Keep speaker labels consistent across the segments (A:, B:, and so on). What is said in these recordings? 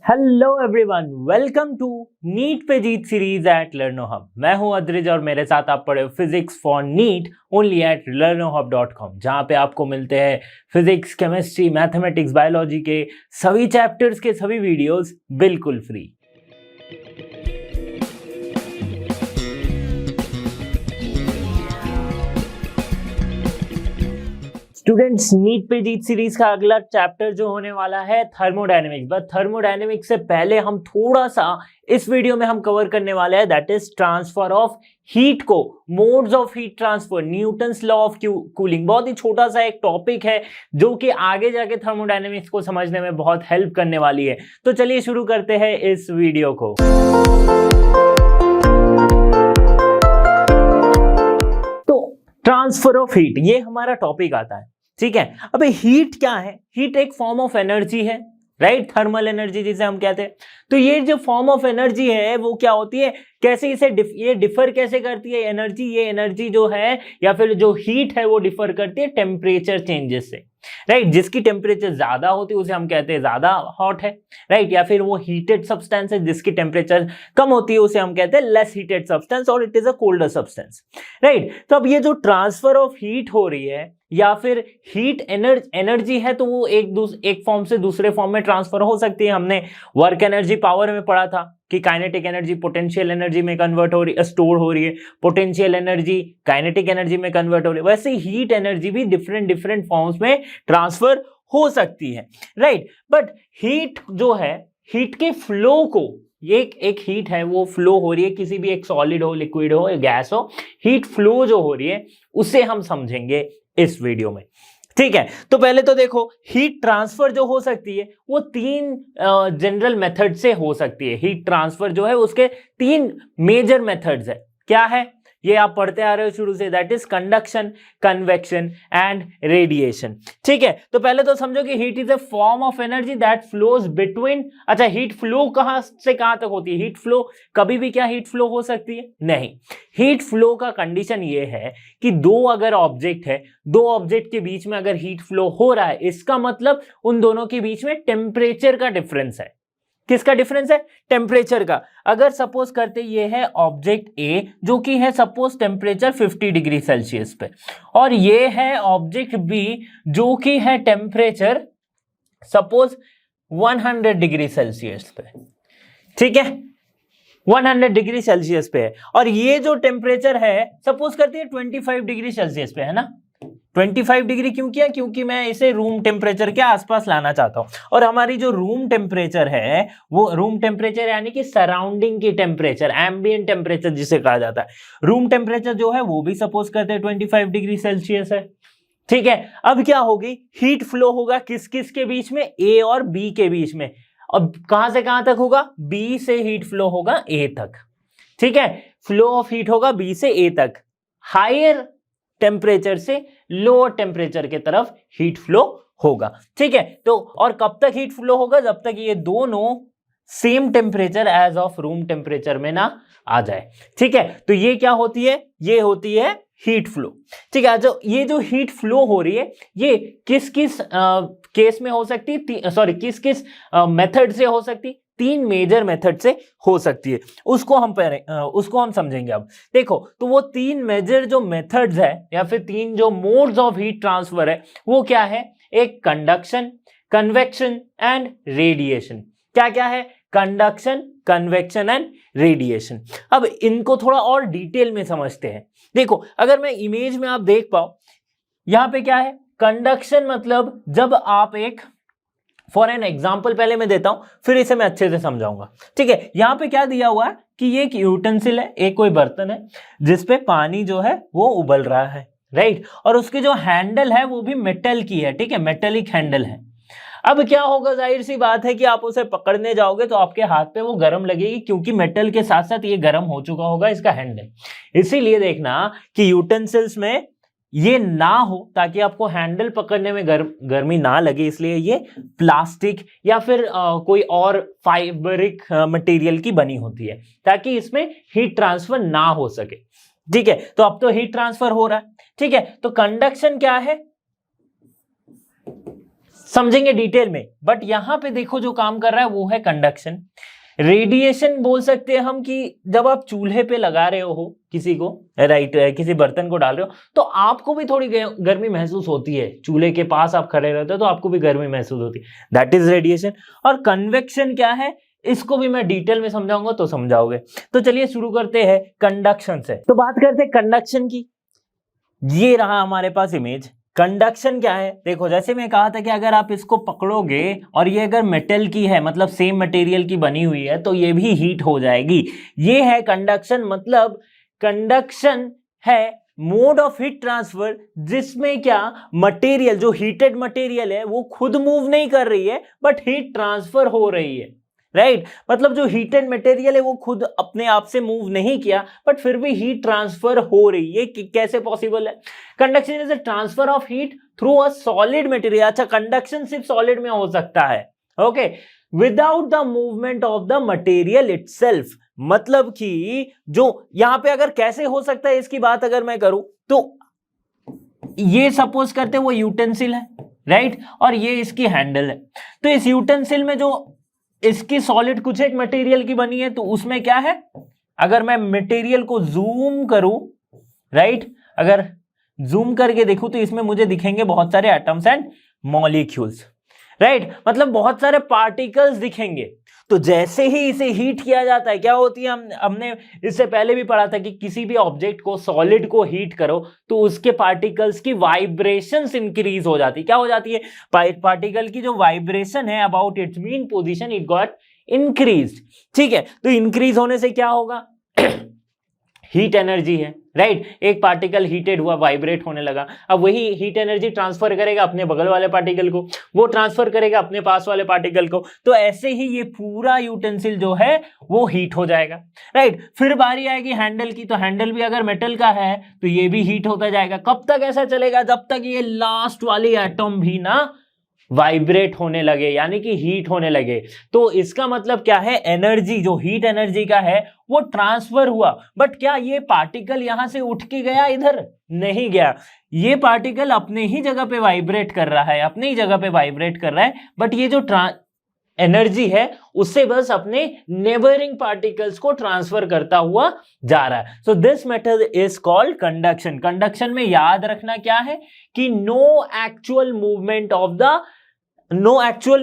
A: Hello everyone, welcome to NEET पे जीत series at Learno Hub. मैं हूं अद्रिज और मेरे साथ आप पढ़े physics for NEET only at learnohub.com, जहां पे आपको मिलते हैं फिजिक्स, केमिस्ट्री, मैथमेटिक्स, बायोलॉजी के सभी चैप्टर्स के सभी वीडियोस बिल्कुल फ्री। स्टूडेंट्स, नीट पे जीत सीरीज का अगला चैप्टर जो होने वाला है थर्मोडायनेमिक्स। बट थर्मोडायनेमिक्स से पहले हम थोड़ा सा इस वीडियो में हम कवर करने वाले हैं, that is transfer of heat को, modes of heat transfer, Newton's law of cooling. बहुत ही छोटा सा एक टॉपिक है जो कि आगे जाके थर्मोडायनेमिक्स को समझने में बहुत हेल्प करने वाली है। तो चलिए शुरू करते हैं इस वीडियो को। तो ट्रांसफर ऑफ हीट, ये हमारा टॉपिक आता है, ठीक है। अबे हीट क्या है? हीट एक फॉर्म ऑफ एनर्जी है, राइट, थर्मल एनर्जी जिसे हम कहते हैं। तो ये जो फॉर्म ऑफ एनर्जी है वो क्या होती है, कैसे इसे ये डिफर कैसे करती है एनर्जी? ये एनर्जी जो है या फिर जो हीट है वो डिफर करती है टेम्परेचर चेंजेस से, राइट। जिसकी टेम्परेचर ज्यादा होती है उसे हम कहते हैं ज्यादा हॉट है, राइट। या फिर वो हीटेड सब्सटेंस है, जिसकी टेम्परेचर कम होती है उसे हम कहते हैं लेस हीटेड सब्सटेंस, और it is a colder substance, right. तो अब ये जो ट्रांसफर ऑफ हीट हो रही है या फिर हीट एनर्जी है, तो वो एक फॉर्म से दूसरे फॉर्म में ट्रांसफर हो सकती है। हमने वर्क एनर्जी पावर में पढ़ा था कि काइनेटिक एनर्जी पोटेंशियल एनर्जी में कन्वर्ट हो रही है, स्टोर हो रही है, पोटेंशियल एनर्जी काइनेटिक एनर्जी में कन्वर्ट हो रही है। वैसे हीट एनर्जी भी डिफरेंट फॉर्म्स में ट्रांसफर हो सकती है, राइट। बट हीट जो है, हीट के फ्लो को, ये एक हीट है वो फ्लो हो रही है, किसी भी एक सॉलिड हो, लिक्विड हो या गैस हो, हीट फ्लो जो हो रही है उसे हम समझेंगे इस वीडियो में, ठीक है। तो पहले तो देखो, हीट ट्रांसफर जो हो सकती है वो तीन जनरल मेथड से हो सकती है। हीट ट्रांसफर जो है उसके तीन मेजर मेथड्स है। क्या है ये? आप पढ़ते आ रहे हो शुरू से, that is conduction, convection and radiation, ठीक है। तो पहले तो समझो कि heat is a form of energy that flows between. अच्छा, हीट फ्लो कहां से कहां तक होती है? हीट फ्लो कभी भी क्या हीट फ्लो हो सकती है? नहीं। हीट फ्लो का कंडीशन ये है कि दो अगर ऑब्जेक्ट है, दो ऑब्जेक्ट के बीच में अगर हीट फ्लो हो रहा है, इसका मतलब उन दोनों के बीच में टेम्परेचर का डिफरेंस है। किसका डिफरेंस है? टेम्परेचर का। अगर सपोज करते ये है ऑब्जेक्ट ए जो कि है सपोज टेम्परेचर 50 डिग्री सेल्सियस पे, और ये है ऑब्जेक्ट बी जो कि है टेम्परेचर सपोज 100 डिग्री सेल्सियस पे, ठीक है, 100 डिग्री सेल्सियस पे है। और ये जो टेम्परेचर है सपोज करते हैं 25 डिग्री सेल्सियस पे है ना। 25 डिग्री क्यों किया? क्योंकि मैं इसे रूम टेम्परेचर के आसपास लाना चाहता हूं। और हमारी जो रूम टेम्परेचर है वो रूम टेम्परेचर यानी कि सराउंडिंग की टेम्परेचर, एम्बिएंट टेम्परेचर जिसे कहा जाता है, रूम टेम्परेचर जो है वो भी सपोज करते हैं 25 डिग्री सेल्सियस है, ठीक है। अब क्या होगी? हीट फ्लो होगा किस किस के बीच में? ए और बी के बीच में। अब कहां से कहां तक होगा? बी से हीट फ्लो होगा ए तक, ठीक है। फ्लो ऑफ हीट होगा बी से ए तक, हायर टेम्परेचर से लोअर टेम्परेचर के तरफ हीट फ्लो होगा, ठीक है। तो और कब तक हीट फ्लो होगा? जब तक ये दोनों same temperature as of room temperature में ना आ जाए, ठीक है। तो ये क्या होती है? ये होती है हीट फ्लो, ठीक है। जो ये जो हीट फ्लो हो रही है ये किस किस केस में हो सकती है, सॉरी किस किस मेथड से हो सकती है? तीन मेजर मेथड से हो सकती है। उसको हम समझेंगे अब। देखो, तो वो तीन मेजर जो मेथड्स है या फिर तीन जो मोड्स ऑफ हीट ट्रांसफर है वो क्या है? एक कंडक्शन, कन्वेक्शन एंड रेडिएशन। क्या क्या है? Conduction, convection and radiation. अब इनको थोड़ा और डिटेल में समझते हैं। देखो, अगर मैं इमेज में आप देख पाओ, यहां पे क्या है? कंडक्शन मतलब जब आप एक, फॉर एन एग्जाम्पल पहले मैं देता हूं फिर इसे मैं अच्छे से समझाऊंगा, ठीक है। यहां पे क्या दिया हुआ है कि ये एक यूटेंसिल है, एक कोई बर्तन है जिसपे पानी जो है वो उबल रहा है, राइट। और उसकी जो हैंडल है वो भी मेटल की है, ठीक है, मेटेलिक हैंडल है। अब क्या होगा? जाहिर सी बात है कि आप उसे पकड़ने जाओगे तो आपके हाथ पे वो गर्म लगेगी, क्योंकि मेटल के साथ साथ ये गर्म हो चुका होगा इसका हैंडल। इसीलिए देखना कि यूटेंसिल्स में ये ना हो, ताकि आपको हैंडल पकड़ने में गर्मी ना लगे, इसलिए ये प्लास्टिक या फिर कोई और फाइबरिक मटेरियल की बनी होती है, ताकि इसमें हीट ट्रांसफर ना हो सके, ठीक है। तो अब तो हीट ट्रांसफर हो रहा है, ठीक है। तो कंडक्शन क्या है? समझेंगे डिटेल में, बट यहां पे देखो जो काम कर रहा है वो है कंडक्शन। रेडिएशन बोल सकते हैं हम कि जब आप चूल्हे पे लगा रहे हो किसी को, राइट, किसी बर्तन को डाल रहे हो तो आपको भी थोड़ी गर्मी महसूस होती है, चूल्हे के पास आप खड़े रहते हो तो आपको भी गर्मी महसूस होती है, दैट इज रेडिएशन। और कन्वेक्शन क्या है, इसको भी मैं डिटेल में समझाऊंगा तो समझाओगे। तो चलिए शुरू करते हैं कंडक्शन से। तो बात करते हैं कंडक्शन की। ये रहा हमारे पास इमेज। कंडक्शन क्या है, देखो जैसे मैं कहा था कि अगर आप इसको पकड़ोगे और ये अगर मेटल की है, मतलब सेम मटेरियल की बनी हुई है, तो ये भी हीट हो जाएगी। ये है कंडक्शन। मतलब कंडक्शन है मोड ऑफ हीट ट्रांसफर जिसमें क्या मटेरियल, जो हीटेड मटेरियल है वो खुद मूव नहीं कर रही है बट हीट ट्रांसफर हो रही है, राइट। मतलब जो हीटेड मटेरियल है वो खुद अपने आप से मूव नहीं किया बट फिर भी हीट ट्रांसफर हो रही है। कैसे पॉसिबल है? Conduction is a transfer of heat through a solid material. अच्छा, कंडक्शन सिर्फ सॉलिड में हो सकता है, okay, without the movement of the material itself. मतलब कि जो यहां पे अगर कैसे हो सकता है इसकी बात अगर मैं करूं तो ये सपोज करते वो यूटेंसिल है, राइट, और ये इसकी हैंडल है। तो इस यूटेंसिल में जो इसकी सॉलिड कुछ एक मटेरियल की बनी है, तो उसमें क्या है, अगर मैं मटेरियल को जूम करूं, राइट, अगर जूम करके देखूं तो इसमें मुझे दिखेंगे बहुत सारे एटम्स एंड मॉलिक्यूल्स, राइट, मतलब बहुत सारे पार्टिकल्स दिखेंगे। तो जैसे ही इसे हीट किया जाता है, क्या होती है, हमने इससे पहले भी पढ़ा था कि किसी भी ऑब्जेक्ट को, सॉलिड को हीट करो तो उसके पार्टिकल्स की वाइब्रेशंस इंक्रीज हो जाती है। क्या हो जाती है? पार्टिकल की जो वाइब्रेशन है about it's mean position, it got increase. ठीक है, तो इंक्रीज होने से क्या होगा? हीट एनर्जी है, राइट, एक पार्टिकल हीटेड हुआ, वाइब्रेट होने लगा, अब वही हीट एनर्जी ट्रांसफर करेगा अपने बगल वाले पार्टिकल को, वो ट्रांसफर करेगा अपने पास वाले पार्टिकल को, तो ऐसे ही ये पूरा यूटेंसिल जो है वो हीट हो जाएगा, राइट। फिर बारी आएगी हैंडल की, तो हैंडल भी अगर मेटल का है तो ये भी हीट होता जाएगा। कब तक ऐसा चलेगा? जब तक ये लास्ट वाली एटम भी ना वाइब्रेट होने लगे, यानी कि हीट होने लगे। तो इसका मतलब क्या है, एनर्जी जो हीट एनर्जी का है वो ट्रांसफर हुआ, बट क्या ये पार्टिकल यहां से उठ के गया? इधर नहीं गया, ये पार्टिकल अपने ही जगह पे वाइब्रेट कर रहा है, अपनी ही जगह पे वाइब्रेट कर रहा है, बट ये जो एनर्जी है उससे बस अपने नेबरिंग पार्टिकल्स को ट्रांसफर करता हुआ जा रहा है। So this method is called conduction. Conduction में याद रखना क्या है कि नो एक्चुअल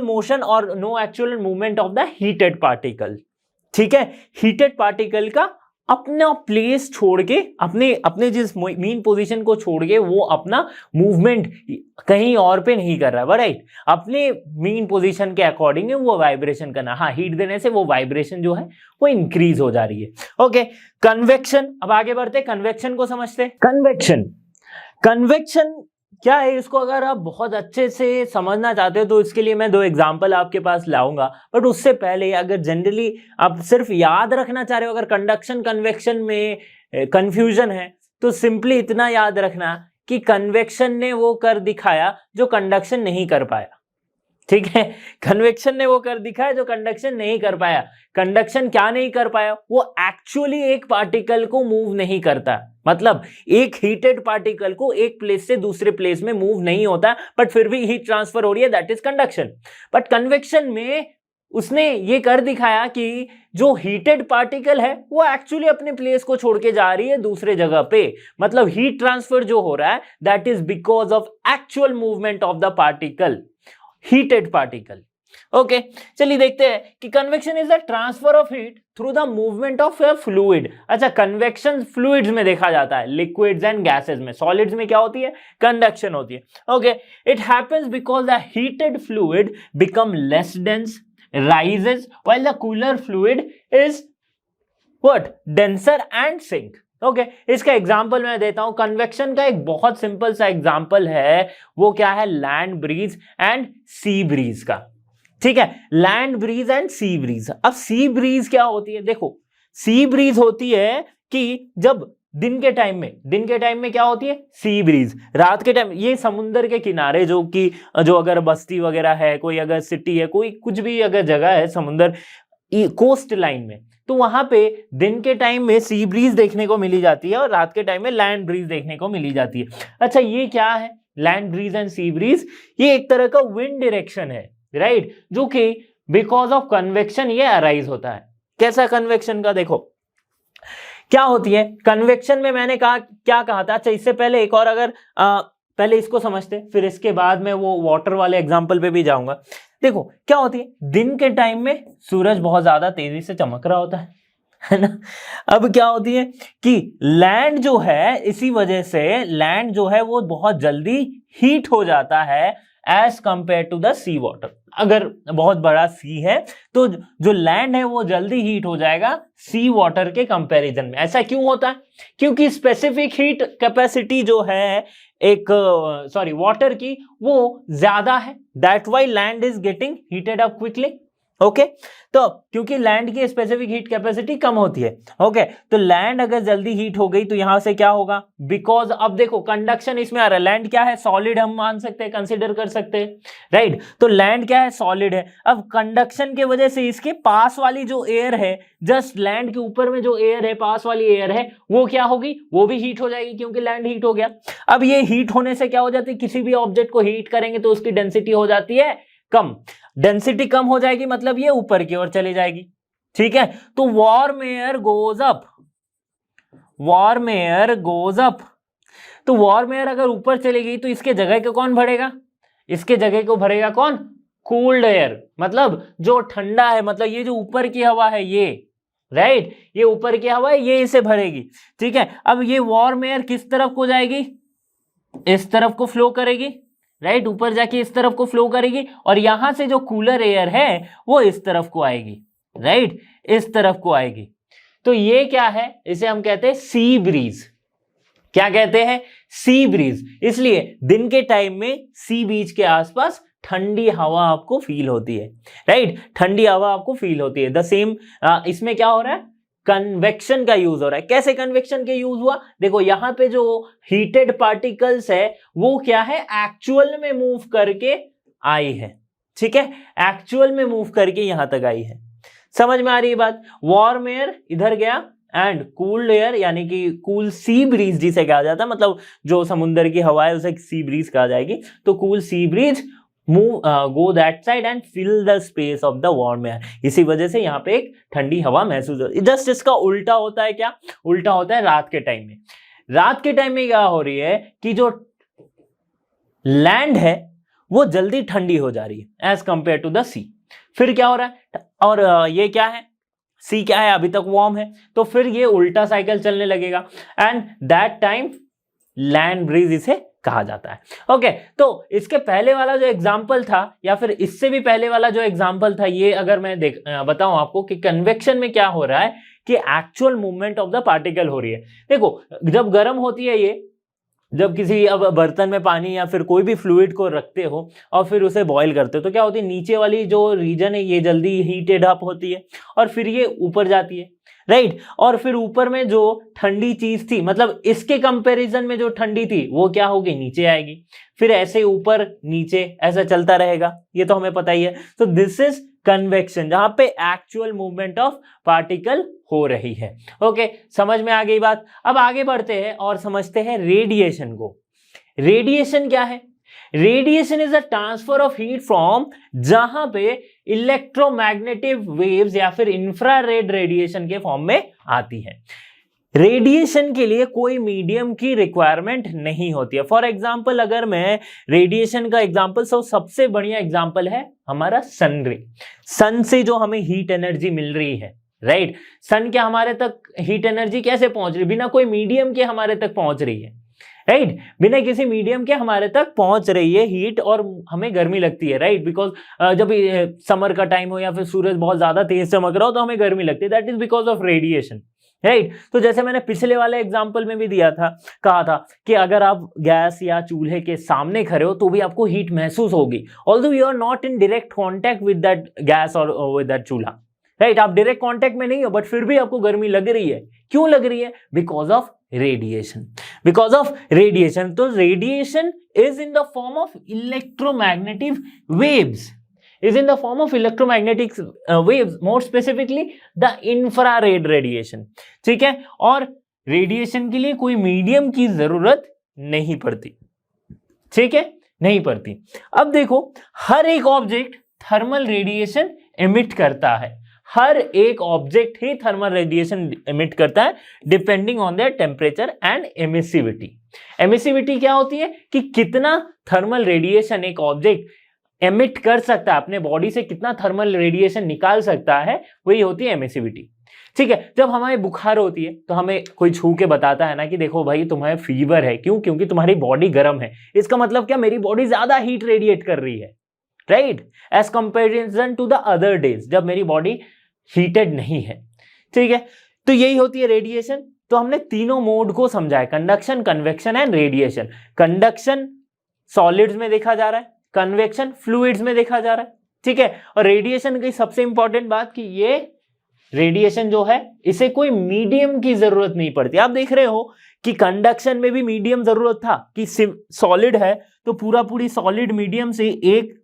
A: मोशन और no actual movement of the heated particle. ठीक है, हीटेड पार्टिकल का अपना प्लेस छोड़ के, अपने जिस मीन पोजीशन को छोड़ के वो अपना मूवमेंट कहीं और पे नहीं कर रहा है, राइट, अपने मीन पोजीशन के अकॉर्डिंग वो वाइब्रेशन करना। हाँ, हीट देने से वो वाइब्रेशन जो है वो इंक्रीज हो जा रही है। Okay, convection. अब आगे बढ़ते, कन्वेक्शन को समझते। कन्वेक्शन क्या है, इसको अगर आप बहुत अच्छे से समझना चाहते हो तो इसके लिए मैं 2 एग्जांपल आपके पास लाऊंगा, बट उससे पहले अगर जनरली आप सिर्फ याद रखना चाह रहे हो, अगर कंडक्शन कन्वेक्शन में कंफ्यूजन है तो सिंपली इतना याद रखना कि कन्वेक्शन ने वो कर दिखाया जो कंडक्शन नहीं कर पाया। ठीक है, कन्वेक्शन ने वो कर दिखाया जो कंडक्शन नहीं कर पाया। कंडक्शन क्या नहीं कर पाया? वो एक्चुअली एक पार्टिकल को मूव नहीं करता, मतलब एक हीटेड पार्टिकल को एक प्लेस से दूसरे प्लेस में मूव नहीं होता, बट फिर भी हीट ट्रांसफर हो रही है, that is conduction. But convection में उसने ये कर दिखाया कि जो हीटेड पार्टिकल है वो एक्चुअली अपने प्लेस को छोड़ के जा रही है दूसरे जगह पे, मतलब हीट ट्रांसफर जो हो रहा है that is because of actual movement of the particle, heated particle. Okay, चलिए देखते हैं कि convection is the transfer of heat through the movement of A fluid. अच्छा, कन्वेक्शन फ्लूइड्स में देखा जाता है, लिक्विड्स एंड गैसेस में। सॉलिड्स में क्या होती है? कंडक्शन होती है। Okay, it happens because the heated fluid become less dense, rises while the cooler fluid is what? denser and sink. Okay, इसका एग्जाम्पल मैं देता हूं। कन्वेक्शन का एक बहुत सिंपल सा एग्जाम्पल है, वो क्या है? Land breeze and sea breeze का। ठीक है, land breeze and sea breeze. अब सी ब्रीज क्या होती है? देखो, सी ब्रीज होती है कि जब दिन के टाइम में क्या होती है? Sea breeze. रात के टाइम ये समुंदर के किनारे जो अगर बस्ती वगैरह है, कोई अगर सिटी है, कोई कुछ भी अगर जगह है समुंदर कोस्ट लाइन में, तो वहां पे दिन के टाइम में सी ब्रीज देखने को मिली जाती है और रात के टाइम में लैंड ब्रीज देखने को मिली जाती है। अच्छा, ये क्या है? Land breeze and sea breeze, ये एक तरह का विंड डायरेक्शन है, राइट, जो कि बिकॉज ऑफ कन्वेक्शन ये अराइज होता है। कैसा कन्वेक्शन का, देखो क्या होती है कन्वेक्शन में, मैंने कहा क्या कहा था, अच्छा इससे पहले एक और, अगर पहले इसको समझते फिर इसके बाद में वो वाटर वाले एग्जांपल पे भी जाऊंगा। देखो क्या होती है, दिन के टाइम में सूरज बहुत ज्यादा तेजी से चमक रहा होता है ना। अब क्या होती है कि लैंड जो है, इसी वजह से लैंड जो है वो बहुत जल्दी हीट हो जाता है as compare to the sea water. अगर बहुत बड़ा सी है तो जो लैंड है वो जल्दी हीट हो जाएगा सी वाटर के कंपैरिजन में। ऐसा क्यों होता है? क्योंकि स्पेसिफिक हीट कैपेसिटी जो है एक वाटर की वो ज्यादा है, that why land is getting heated up quickly. Okay, तो क्योंकि लैंड की स्पेसिफिक हीट कैपेसिटी कम होती है, ओके, तो लैंड अगर जल्दी हीट हो गई तो यहां से क्या होगा, बिकॉज अब देखो कंडक्शन इसमें आ रहा है, लैंड क्या है, सॉलिड हम मान सकते हैं, कंसिडर कर सकते हैं, राइट, तो लैंड क्या है, सॉलिड है। अब कंडक्शन के वजह से इसके पास वाली जो एयर है, जस्ट लैंड के ऊपर में जो एयर है, पास वाली एयर है, वो क्या होगी, वो भी हीट हो जाएगी क्योंकि लैंड हीट हो गया। अब ये हीट होने से क्या हो जाती है, किसी भी ऑब्जेक्ट को हीट करेंगे तो उसकी डेंसिटी हो जाती है कम, डेंसिटी कम हो जाएगी मतलब ये ऊपर की ओर चली जाएगी, ठीक है। तो warm air goes up, warm air goes up, तो वार्म एयर अगर ऊपर चली गई तो इसके जगह को कौन भरेगा, इसके जगह को भरेगा कौन, कूल्ड एयर, मतलब जो ठंडा है, मतलब ये जो ऊपर की हवा है ये, राइट, ये ऊपर की हवा है, ये इसे भरेगी, ठीक है। अब ये वार्म एयर किस तरफ को जाएगी, इस तरफ को फ्लो करेगी, राइट, ऊपर जाके इस तरफ को फ्लो करेगी, और यहां से जो कूलर एयर है वो इस तरफ को आएगी, राइट, इस तरफ को आएगी। तो ये क्या है, इसे हम कहते हैं सी ब्रीज। क्या कहते हैं, सी ब्रीज। इसलिए दिन के टाइम में सी बीच के आसपास ठंडी हवा आपको फील होती है, राइट, ठंडी हवा आपको फील होती है। द सेम इसमें क्या हो रहा है, कन्वेक्शन का यूज हो रहा है। कैसे कन्वेक्शन के यूज हुआ, देखो यहां पे जो हीटेड पार्टिकल्स है वो क्या है, एक्चुअल में मूव करके आई है, ठीक है, एक्चुअल में मूव करके यहां तक आई है। समझ में आ रही है बात। वार्म एयर इधर गया एंड कूल्ड एयर, यानी कि कूल सी ब्रीज जिसे कहा जाता है, मतलब जो समुद्र की हवा है उसे सी ब्रीज कहा जाएगी, तो cool sea breeze move go that side and fill the space of the warm air. इसी वजह से यहाँ पे एक ठंडी हवा महसूस होती है। जस्ट इसका उल्टा होता है, क्या उल्टा होता है रात के टाइम में। रात के टाइम में क्या हो रही है कि जो लैंड है वो जल्दी ठंडी हो जा रही है एज कंपेयर टू द सी। फिर क्या हो रहा है, और ये क्या है, सी क्या है, अभी तक वार्म है, तो फिर ये उल्टा साइकिल चलने लगेगा and that time land breeze इसे कहा जाता है। ओके, तो इसके पहले वाला जो एग्जांपल था या फिर इससे भी पहले वाला जो एग्जांपल था, ये अगर मैं बताऊं आपको कि कन्वेक्शन में क्या हो रहा है कि actual movement of the particle हो रही है। देखो जब गर्म होती है ये, जब किसी अब बर्तन में पानी या फिर कोई भी फ्लूइड को रखते हो और फिर उसे बॉईल करते हो तो क्या होती है, नीचे वाली जो रीजन है ये जल्दी हीटेड अप होती है और फिर ये ऊपर जाती है, राइट, और फिर ऊपर में जो ठंडी चीज थी, मतलब इसके कंपैरिजन में जो ठंडी थी वो क्या होगी, नीचे आएगी, फिर ऐसे ऊपर नीचे ऐसा चलता रहेगा, ये तो हमें पता ही है। तो दिस इज कन्वेक्शन, जहां पे एक्चुअल मूवमेंट ऑफ पार्टिकल हो रही है। ओके, समझ में आ गई बात। अब आगे बढ़ते हैं और समझते हैं रेडिएशन को। रेडिएशन क्या है, radiation is a transfer of heat from, जहां पे इलेक्ट्रोमैग्नेटिक वेव्स या फिर इंफ्रारेड रेडिएशन के फॉर्म में आती है। रेडिएशन के लिए कोई मीडियम की रिक्वायरमेंट नहीं होती है। फॉर एग्जाम्पल अगर मैं रेडिएशन का एग्जाम्पल, सबसे बढ़िया एग्जाम्पल है हमारा सन रे। सन से जो हमें हीट एनर्जी मिल रही है, राइट, सन के हमारे तक हीट एनर्जी कैसे पहुंच रही है, बिना कोई मीडियम के हमारे तक पहुंच रही है, राइट, बिना किसी मीडियम के हमारे तक पहुंच रही है हीट, और हमें गर्मी लगती है, राइट, बिकॉज जब समर का टाइम हो या फिर सूरज बहुत ज्यादा तेज चमक रहा हो तो हमें गर्मी लगती है, that is because of radiation, right. तो जैसे मैंने पिछले वाले एग्जांपल में भी दिया था, कहा था कि अगर आप गैस या चूल्हे के सामने खड़े हो तो भी आपको हीट महसूस होगी, although you are not in direct contact with that gas और विद दैट चूल्हा, राइट, आप डायरेक्ट कांटेक्ट में नहीं हो बट फिर भी आपको गर्मी लग रही है। क्यों लग रही है, because of radiation, because of radiation. तो radiation is in the form of electromagnetic waves, is in the form of electromagnetic waves, more specifically the infrared radiation, ठीक है। और रेडिएशन के लिए कोई मीडियम की जरूरत नहीं पड़ती, ठीक है, नहीं पड़ती। अब देखो, हर एक ऑब्जेक्ट थर्मल रेडिएशन एमिट करता है, हर एक ऑब्जेक्ट ही थर्मल रेडिएशन एमिट करता है depending on their temperature and emissivity. Emissivity क्या होती है कि कितना थर्मल रेडिएशन एक ऑब्जेक्ट एमिट कर सकता है, अपने बॉडी से कितना थर्मल रेडिएशन निकाल सकता है, वही होती है एमिसिविटी। ठीक है, जब हमारे बुखार होती है तो हमें कोई छू के बताता है ना कि देखो भाई तुम्हें फीवर है, क्यों? क्योंकि तुम्हारी बॉडी गर्म है। इसका मतलब क्या, मेरी बॉडी ज्यादा हीट रेडिएट कर रही है, right, as comparison to the other days जब मेरी बॉडी हीटेड नहीं है। ठीक है, तो यही होती है रेडिएशन। तो हमने तीनों मोड को समझा है, conduction, convection and radiation. Conduction solids में देखा जा रहा है, कन्वेक्शन फ्लूइड्स में देखा जा रहा है। ठीक है, और रेडिएशन की सबसे इंपॉर्टेंट बात कि ये रेडिएशन जो है इसे कोई मीडियम की जरूरत नहीं पड़ती। आप देख रहे हो कि कंडक्शन में भी मीडियम जरूरत था कि सॉलिड है तो पूरा पूरी सॉलिड मीडियम से एक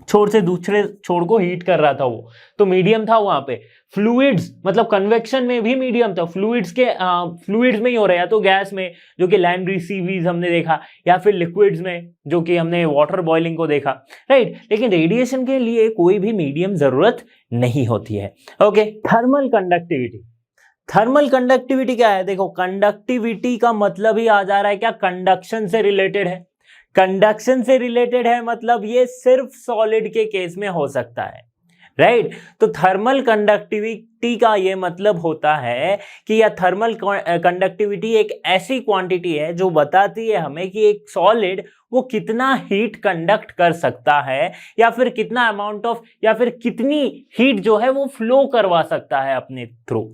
A: छोर से दूसरे छोर को हीट कर रहा था, वो तो मीडियम था वहां पे। फ्लूइड्स मतलब कन्वेक्शन में भी मीडियम था, फ्लूइड्स में ही हो रहा है, या तो गैस में जो कि लैंड सीवीज हमने देखा, या फिर लिक्विड्स में जो कि हमने वाटर बॉइलिंग को देखा, राइट। लेकिन रेडिएशन के लिए कोई भी मीडियम जरूरत नहीं होती है। Okay, thermal conductivity. Thermal conductivity क्या है? देखो, कंडक्टिविटी का मतलब ही आ जा रहा है क्या, कंडक्शन से रिलेटेड है। कंडक्शन से रिलेटेड है मतलब ये सिर्फ सॉलिड के केस में हो सकता है, राइट। तो थर्मल कंडक्टिविटी का ये मतलब होता है कि यह थर्मल कंडक्टिविटी एक ऐसी क्वांटिटी है जो बताती है हमें कि एक सॉलिड वो कितना हीट कंडक्ट कर सकता है, या फिर कितना अमाउंट ऑफ, या फिर कितनी हीट जो है वो फ्लो करवा सकता है अपने थ्रू।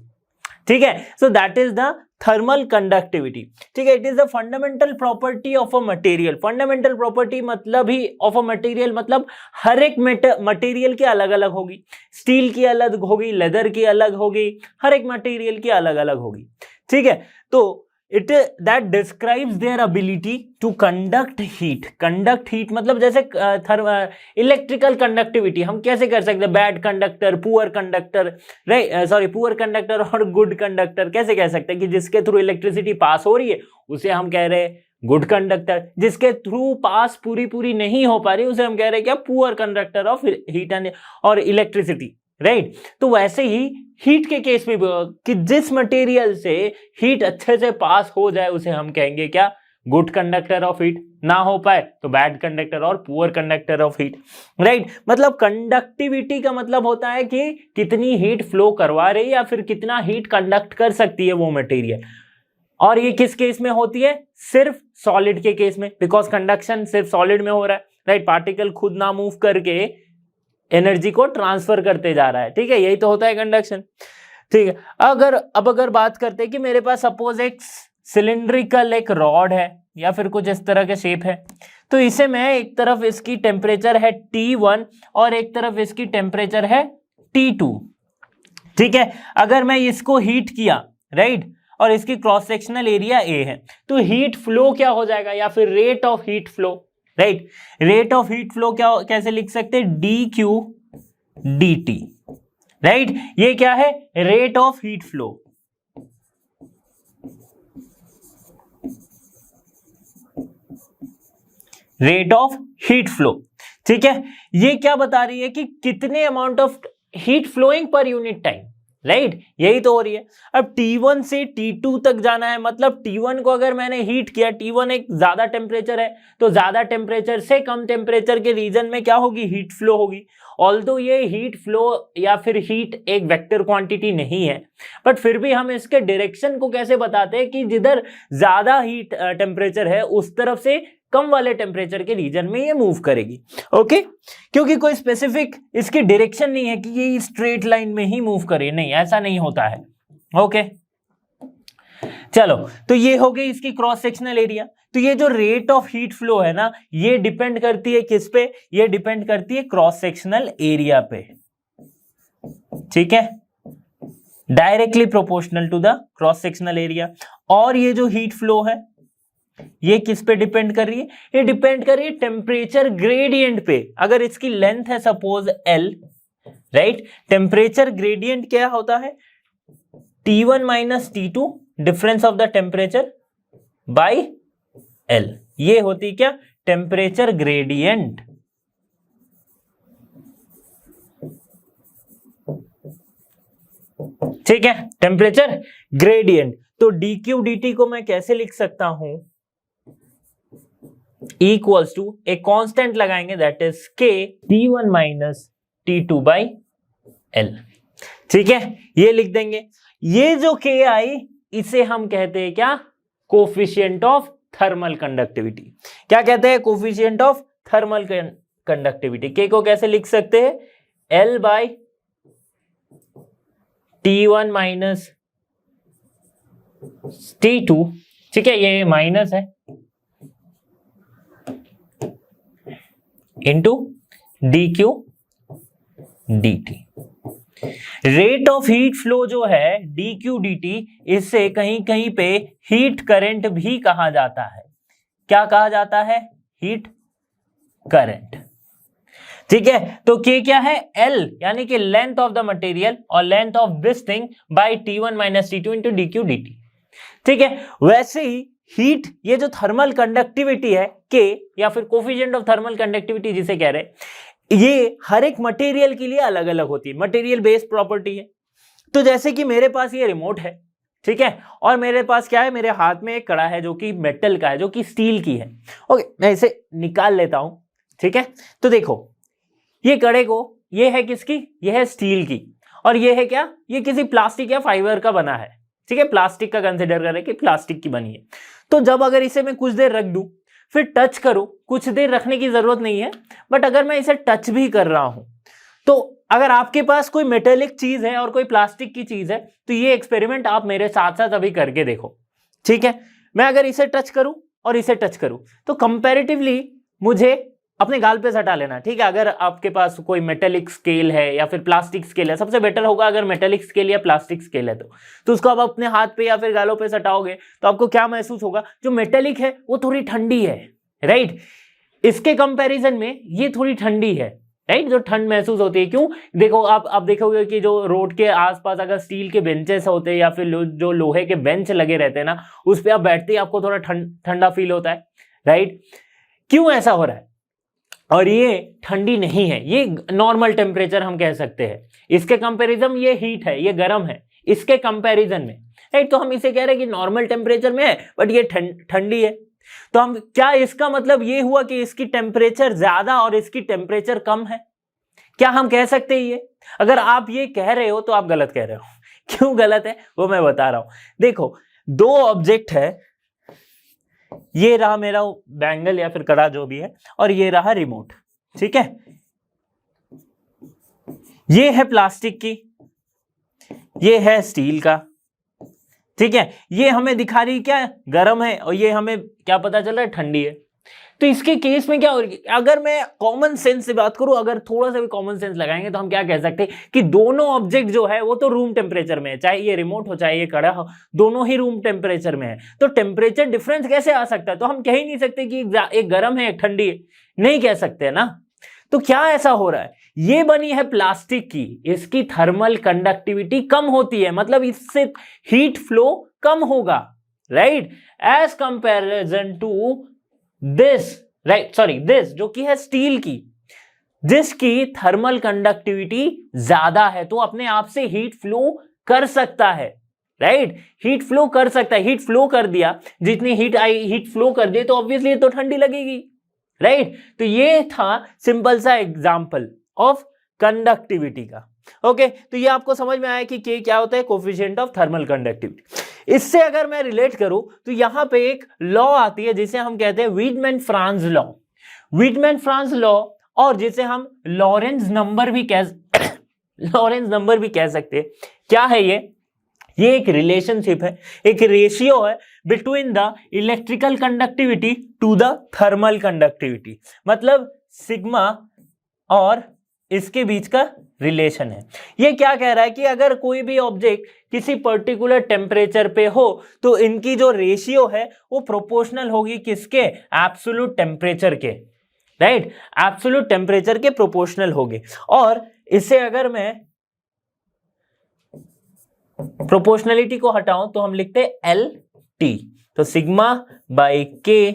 A: ठीक है, so that is the thermal conductivity. ठीक है, it is the fundamental property of a material. Fundamental property मतलब ही ऑफ अ मटेरियल मतलब हर एक मटेरियल की अलग अलग होगी, स्टील की अलग होगी, लेदर की अलग होगी, हर एक मटेरियल की अलग अलग होगी। ठीक है, तो it that describes their ability to conduct heat. Conduct heat मतलब जैसे इलेक्ट्रिकल कंडक्टिविटी हम कैसे कर सकते हैं, bad conductor, poor conductor, poor conductor और गुड कंडक्टर कैसे कह सकते हैं कि जिसके थ्रू इलेक्ट्रिसिटी पास हो रही है उसे हम कह रहे हैं गुड कंडक्टर, जिसके थ्रू पास पूरी नहीं हो पा रही उसे हम कह रहे हैं क्या, poor conductor of heat and और इलेक्ट्रिसिटी, राइट। तो वैसे ही हीट के केस में कि जिस मटेरियल से हीट अच्छे से पास हो जाए उसे हम कहेंगे क्या, गुड कंडक्टर ऑफ हीट, ना हो पाए तो बैड कंडक्टर और poor conductor of heat, right. मतलब कंडक्टिविटी का मतलब होता है कि कितनी हीट फ्लो करवा रही है या फिर कितना हीट कंडक्ट कर सकती है वो मटेरियल। और ये किस केस में होती है, सिर्फ सॉलिड के केस में, बिकॉज कंडक्शन सिर्फ सॉलिड में हो रहा है, राइट। पार्टिकल खुद ना मूव करके एनर्जी को ट्रांसफर करते जा रहा है। ठीक है, यही तो होता है कंडक्शन। ठीक है, अगर बात करते हैं कि मेरे पास सपोज एक सिलिंड्रिकल एक रॉड है या फिर कुछ इस तरह के शेप है, तो इसे मैं एक तरफ इसकी टेम्परेचर है T1 और एक तरफ इसकी टेम्परेचर है T2। ठीक है, अगर मैं इसको हीट किया, राइट, और इसकी क्रॉस सेक्शनल एरिया A है, तो हीट फ्लो क्या हो जाएगा, या फिर rate of heat flow, right. Rate of heat flow क्या कैसे लिख सकते हैं, dQ dt, राइट। ये क्या है, rate of heat flow. Rate of heat flow, ठीक है। ये क्या बता रही है कि कितने amount of heat flowing per unit time, right, यही तो हो रही है। अब T1 से T2 तक जाना है, मतलब T1 को अगर मैंने हीट किया, T1 एक ज्यादा टेम्परेचर है, तो ज्यादा टेम्परेचर से कम टेम्परेचर के रीजन में क्या होगी, हीट फ्लो होगी। ऑल्दो ये हीट फ्लो या फिर हीट एक वेक्टर क्वांटिटी नहीं है, बट फिर भी हम इसके डायरेक्शन को कैसे बताते हैं कि जिधर ज्यादा हीट टेम्परेचर है उस तरफ से कम वाले टेम्परेचर के रीजन में ये मूव करेगी। ओके, क्योंकि कोई स्पेसिफिक इसकी डायरेक्शन नहीं है कि ये स्ट्रेट लाइन में ही मूव करे, नहीं, ऐसा नहीं होता है। ओके, चलो, तो ये हो गई इसकी क्रॉस सेक्शनल एरिया। तो ये जो रेट ऑफ हीट फ्लो है ना, ये डिपेंड करती है किस पे, ये डिपेंड करती है क्रॉस सेक्शनल एरिया पे। ठीक है, directly proportional to the cross sectional area. और ये जो हीट फ्लो है ये किस पे डिपेंड कर रही है, ये डिपेंड कर रही है टेम्परेचर ग्रेडियंट पे। अगर इसकी लेंथ है suppose L, right, temperature gradient क्या होता है, T1 minus T2 difference of the temperature by L, ये होती क्या, टेम्परेचर ग्रेडियंट। ठीक है, टेम्परेचर ग्रेडियंट। तो dq dt को मैं कैसे लिख सकता हूं, इक्वल्स टू एक कांस्टेंट लगाएंगे that is k t1 minus t2 by l। ठीक है, ये लिख देंगे। ये जो k आई इसे हम कहते हैं क्या, कोफिशिएंट ऑफ थर्मल कंडक्टिविटी। क्या कहते हैं, coefficient of thermal conductivity. k को कैसे लिख सकते हैं, l by T1 minus T2। ठीक है, ये माइनस है, into dq dt। Rate of heat flow जो है dq dt, इससे कहीं कहीं पे हीट करंट भी कहा जाता है। क्या कहा जाता है, हीट करंट। ठीक है, तो k क्या है, l यानी कि लेंथ ऑफ द मटेरियल और length of this thing by t1 minus t2 into dq dt। ठीक है, वैसे ही हीट, ये जो थर्मल कंडक्टिविटी है k, या फिर कोफिशिएंट ऑफ थर्मल कंडक्टिविटी जिसे कह रहे हैं, ये हर एक मटेरियल के लिए अलग अलग होती है, मटेरियल बेस्ड प्रॉपर्टी है। तो जैसे कि मेरे पास ये रिमोट है, ठीक है, और मेरे पास क्या है, मेरे हाथ में एक कड़ा है जो कि मेटल का है, जो कि स्टील की है। ओके, मैं इसे निकाल लेता हूं। ठीक है, तो देखो ये कड़े को, ये है किसकी, ये है स्टील की, और ये है क्या, ये किसी प्लास्टिक या फाइबर का बना है। ठीक है, प्लास्टिक का कंसिडर करें कि प्लास्टिक की बनी है। तो जब अगर इसे मैं कुछ देर रख दूं, फिर टच करो, कुछ देर रखने की जरूरत नहीं है, बट अगर मैं इसे टच भी कर रहा हूं, तो अगर आपके पास कोई मेटेलिक चीज है और कोई प्लास्टिक की चीज है, तो ये एक्सपेरिमेंट आप मेरे साथ साथ अभी करके देखो। ठीक है, मैं अगर इसे टच करूं और इसे टच करूं, तो कंपैरेटिवली मुझे अपने गाल पे सटा लेना। ठीक है, अगर आपके पास कोई मेटेलिक स्केल है या फिर प्लास्टिक स्केल है, सबसे बेटर होगा अगर मेटेलिक स्केल या प्लास्टिक स्केल है तो उसको आप अपने हाथ पे या फिर गालों पे सटाओगे, तो आपको क्या महसूस होगा, जो मेटेलिक है वो थोड़ी ठंडी है, राइट। इसके कंपैरिजन में ये थोड़ी ठंडी है, राइट, जो ठंड महसूस होती है। क्यों, देखो आप देखोगे कि जो रोड के आसपास अगर स्टील के बेंचेस होते हैं या फिर जो लोहे के बेंच लगे रहते हैं ना, उस पर आप बैठते ही आपको थोड़ा ठंडा फील होता है, राइट। क्यों ऐसा हो रहा है, और ये ठंडी नहीं है, ये नॉर्मल टेम्परेचर हम कह सकते हैं। इसके कंपैरिजन ये हीट है, ये गर्म है इसके कंपैरिजन में, राइट। तो हम इसे कह रहे हैं कि नॉर्मल टेम्परेचर में है, बट ये ठंडी है। तो हम क्या, इसका मतलब ये हुआ कि इसकी टेम्परेचर ज्यादा और इसकी टेम्परेचर कम है। क्या हम कह सकते हैं ये? अगर आप ये कह रहे हो तो आप गलत कह रहे हो। क्यों गलत है वो मैं बता रहा हूं। देखो, दो ऑब्जेक्ट है, ये रहा मेरा बैंगल या फिर कड़ा जो भी है, और ये रहा रिमोट। ठीक है, ये है प्लास्टिक की, ये है स्टील का। ठीक है, ये हमें दिखा रही क्या, गर्म है, और ये हमें क्या पता चल रहा है, ठंडी है। तो इसके केस में क्या हो रही है, अगर मैं कॉमन सेंस से बात करूं, अगर थोड़ा सा भी कॉमन सेंस लगाएंगे तो हम क्या कह सकते हैं कि दोनों ऑब्जेक्ट जो है वो तो रूम टेम्परेचर में है, चाहे ये रिमोट हो चाहे ये कड़ा हो, दोनों ही रूम टेम्परेचर में है। तो टेम्परेचर डिफरेंस कैसे आ सकता है? तो हम कह ही नहीं सकते कि एक गर्म है एक ठंडी है, नहीं कह सकते ना। तो क्या ऐसा हो रहा है, ये बनी है प्लास्टिक की, इसकी थर्मल कंडक्टिविटी कम होती है, मतलब इससे हीट फ्लो कम होगा, right, as comparison to this, right, sorry this जो कि है स्टील की, जिसकी थर्मल कंडक्टिविटी ज्यादा है, तो अपने आप से हीट फ्लो कर सकता है, राइट, हीट फ्लो कर सकता है। हीट फ्लो कर दिया, जितनी हीट आई हीट फ्लो कर दी, तो ऑब्वियसली तो ठंडी लगेगी, राइट। तो ये था सिंपल सा एग्जांपल ऑफ कंडक्टिविटी का। ओके, तो ये आपको समझ में आया कि के क्या होता है, कोफिशिएंट ऑफ थर्मल कंडक्टिविटी। इससे अगर मैं रिलेट करूं तो यहां पे एक लॉ आती है जिसे हम कहते हैं वीटमैन-फ्रांज लॉ, वीटमैन-फ्रांज लॉ, और जिसे हम लॉरेंज नंबर भी कह सकते हैं। क्या है ये एक रिलेशनशिप है, एक रेशियो है between the electrical conductivity to the thermal conductivity, मतलब सिग्मा और इसके बीच का रिलेशन है। ये क्या कह रहा है कि अगर कोई भी ऑब्जेक्ट किसी पर्टिकुलर टेम्परेचर पे हो तो इनकी जो रेशियो है वो प्रोपोर्शनल होगी किसके, एब्सोल्यूट टेम्परेचर के, राइट, एब्सोल्यूट टेम्परेचर के प्रोपोर्शनल होगी। और इसे अगर मैं प्रोपोर्शनलिटी को हटाऊं तो हम लिखते हैं एल टी, तो सिग्मा बाई के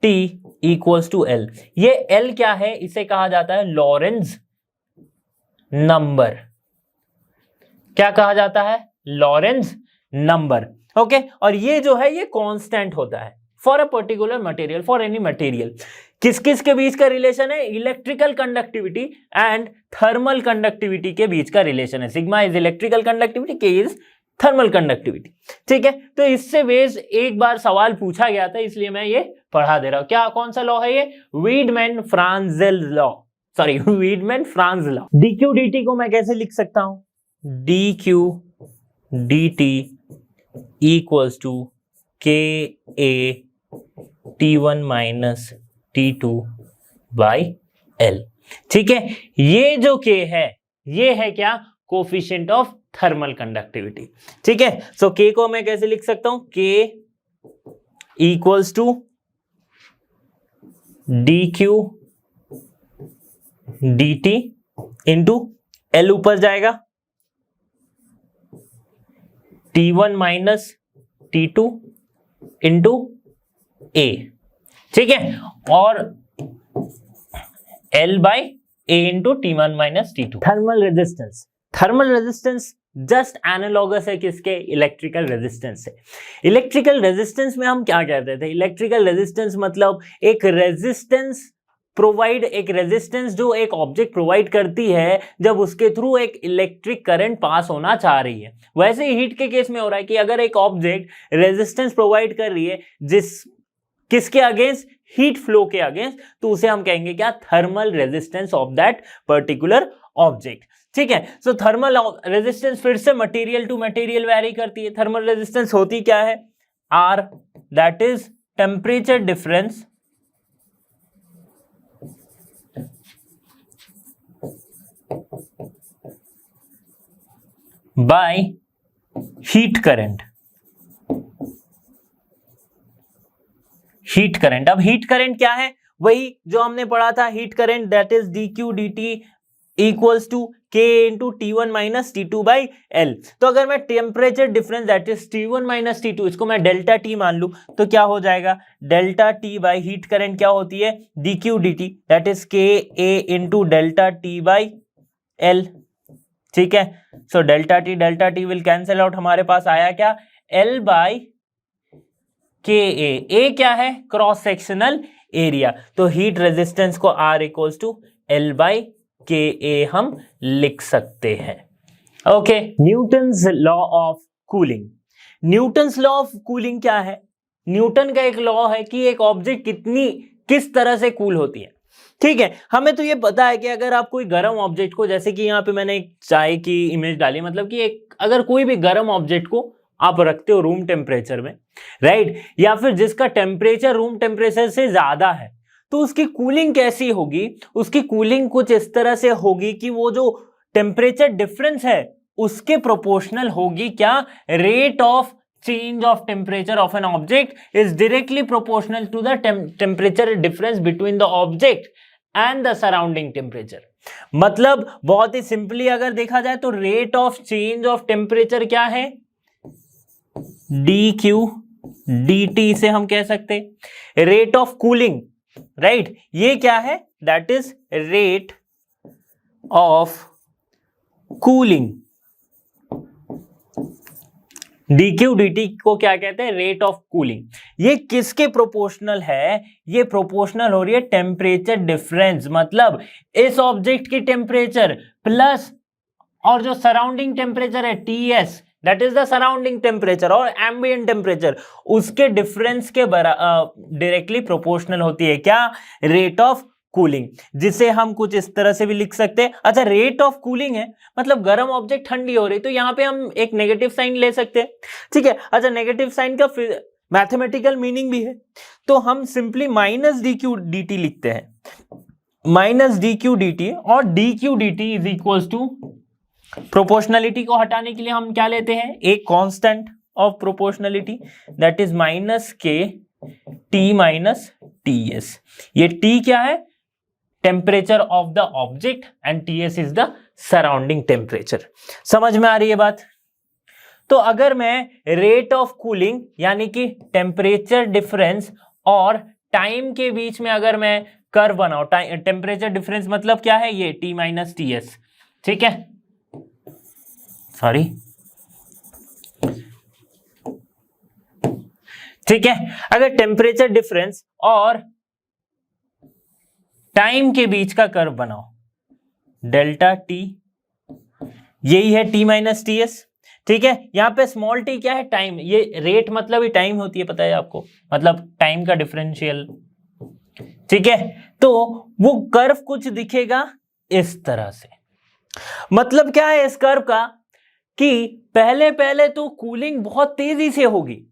A: टी इक्वल्स टू एल। ये एल क्या है, इसे कहा जाता है लॉरेंज नंबर। क्या कहा जाता है, लॉरेंज नंबर। ओके, और ये जो है ये कांस्टेंट होता है for a particular material, for any material. किस किस के बीच का रिलेशन है, electrical conductivity and thermal conductivity के बीच का रिलेशन है। सिग्मा इज इलेक्ट्रिकल कंडक्टिविटी, के इज थर्मल कंडक्टिविटी। ठीक है, तो इससे बेस्ड एक बार सवाल पूछा गया था, इसलिए मैं ये पढ़ा दे रहा हूं। क्या, कौन सा लॉ है ये, Wiedemann Franz law, sorry Wiedemann Franz law. dq dt को मैं कैसे लिख सकता हूं, dq dt equals to k a t1 minus t2 by l। ठीक है, ये जो k है ये है क्या, कोफिशिएंट ऑफ थर्मल कंडक्टिविटी। ठीक है, सो k को मैं कैसे लिख सकता हूं, k equals to dq dt into l ऊपर जाएगा t1 minus t2 into a। ठीक है, और l by a into t1 minus t2। Thermal resistance, thermal resistance just analogous है किसके, इलेक्ट्रिकल रेजिस्टेंस से। इलेक्ट्रिकल रेजिस्टेंस में हम क्या कहते थे, इलेक्ट्रिकल रेजिस्टेंस मतलब एक रेजिस्टेंस प्रोवाइड, एक रेजिस्टेंस जो एक ऑब्जेक्ट प्रोवाइड करती है जब उसके थ्रू एक इलेक्ट्रिक करंट पास होना चाह रही है। वैसे ही हीट के केस में हो रहा है कि अगर एक ऑब्जेक्ट रेजिस्टेंस प्रोवाइड कर रही है जिस किसके अगेंस्ट, हीट फ्लो के अगेंस्ट, तो उसे हम कहेंगे क्या, thermal resistance of that particular object. ठीक है, सो थर्मल रेजिस्टेंस फिर से मटेरियल टू मटेरियल वैरी करती है। थर्मल रेजिस्टेंस होती क्या है, R, that is temperature difference by heat current. Heat current, अब हीट करंट क्या है, वही जो हमने पढ़ा था, heat current that is dq dt equals to k into t1 minus t2 by l। तो अगर मैं temperature difference that is t1 minus t2 इसको मैं डेल्टा t मान लूं तो क्या हो जाएगा, delta t by heat current क्या होती है, dq dt that is k a into delta t by l। ठीक है, so delta t will cancel out, हमारे पास आया क्या, l बाई के ए क्या है, क्रॉस सेक्शनल एरिया। तो हीट रेजिस्टेंस को R equals to L by K A हम लिख सकते हैं। Okay, Newton's law of cooling. Newton's law of cooling क्या है, न्यूटन का एक लॉ है कि एक ऑब्जेक्ट किस तरह से कूल होती है। ठीक है, हमें तो ये पता है कि अगर आप कोई गर्म ऑब्जेक्ट को, जैसे कि यहाँ पे मैंने एक चाय की इमेज डाली, मतलब कि एक अगर कोई भी गर्म ऑब्जेक्ट को आप रखते हो रूम टेम्परेचर में, राइट, या फिर जिसका टेम्परेचर रूम टेम्परेचर से ज्यादा है, तो उसकी कूलिंग कैसी होगी, उसकी कूलिंग कुछ इस तरह से होगी कि वो जो टेम्परेचर डिफरेंस है उसके प्रोपोर्शनल होगी क्या, rate of change of temperature of an object is directly proportional to the temperature difference between the object and the surrounding temperature। मतलब बहुत ही सिंपली अगर देखा जाए तो rate of change of temperature क्या है, dq dt से हम कह सकते, रेट ऑफ कूलिंग, राइट, ये क्या है, that is rate of cooling. dq dt को क्या कहते हैं, रेट ऑफ कूलिंग। ये किसके प्रोपोर्शनल है, ये प्रोपोर्शनल हो रही है टेम्परेचर डिफरेंस, मतलब इस ऑब्जेक्ट की टेम्परेचर प्लस और जो सराउंडिंग टेम्परेचर है Ts, that is the surrounding temperature, और एम्बिएंट टेम्परेचर, उसके डिफरेंस के डायरेक्टली प्रोपोर्शनल होती है क्या, रेट ऑफ कूलिंग, जिसे हम कुछ इस तरह से भी लिख सकते हैं। अच्छा, रेट ऑफ कूलिंग है मतलब गर्म ऑब्जेक्ट ठंडी हो रही, तो यहां पे हम एक नेगेटिव साइन ले सकते हैं। ठीक है, अच्छा, नेगेटिव साइन का मैथमेटिकल मीनिंग भी है, तो हम सिंपली माइनस dq dt लिखते हैं, माइनस dq dt, और dq dt is equals to, proportionality को हटाने के लिए हम क्या लेते हैं, एक constant of proportionality that is minus K t minus ts। ये t क्या है, temperature of the object, and ts is the surrounding temperature. समझ में आ रही है बात। तो अगर मैं रेट ऑफ कूलिंग यानी कि टेम्परेचर डिफरेंस और टाइम के बीच में अगर मैं कर्व बनाऊं, टेम्परेचर डिफरेंस मतलब क्या है, ये T माइनस TS, ठीक है, सॉरी, ठीक है। अगर टेम्परेचर डिफरेंस और टाइम के बीच का कर्व बनाओ, डेल्टा T, यही है T माइनस TS, ठीक है। यहां पे स्मॉल t क्या है, टाइम, ये रेट मतलब ही टाइम होती है, पता है आपको, मतलब टाइम का डिफरेंशियल, ठीक है। तो वो कर्व कुछ दिखेगा इस तरह से। मतलब क्या है इस कर्व का, कि पहले पहले तो कूलिंग बहुत तेजी से होगी,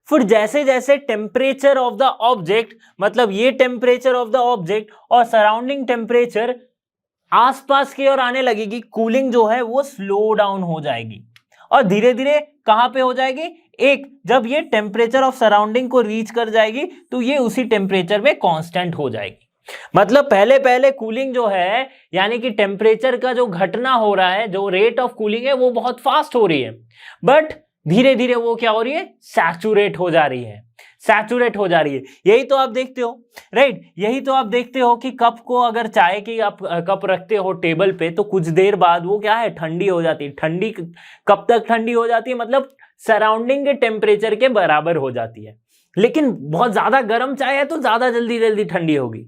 A: फिर जैसे जैसे टेम्परेचर ऑफ द ऑब्जेक्ट, मतलब ये टेम्परेचर ऑफ द ऑब्जेक्ट और सराउंडिंग टेम्परेचर आसपास की ओर आने लगेगी, कूलिंग जो है वो स्लो डाउन हो जाएगी और धीरे धीरे कहां पे हो जाएगी, एक जब ये टेम्परेचर ऑफ सराउंडिंग को रीच कर जाएगी तो ये उसी टेम्परेचर में कांस्टेंट हो जाएगी। मतलब पहले पहले कूलिंग जो है, यानी कि टेम्परेचर का जो घटना हो रहा है, जो रेट ऑफ कूलिंग है वो बहुत फास्ट हो रही है, बट धीरे धीरे वो क्या हो रही है, सैचुरेट हो जा रही है, सैचुरेट हो जा रही है। यही तो आप देखते हो, राइट, यही तो आप देखते हो कि कप को, अगर चाय की आप कप रखते हो टेबल पे तो कुछ देर बाद वो क्या है, ठंडी हो जाती है। ठंडी कब तक ठंडी हो जाती है, मतलब सराउंडिंग के टेम्परेचर के बराबर हो जाती है। लेकिन बहुत ज्यादा गर्म चाय है तो ज्यादा जल्दी जल्दी ठंडी होगी,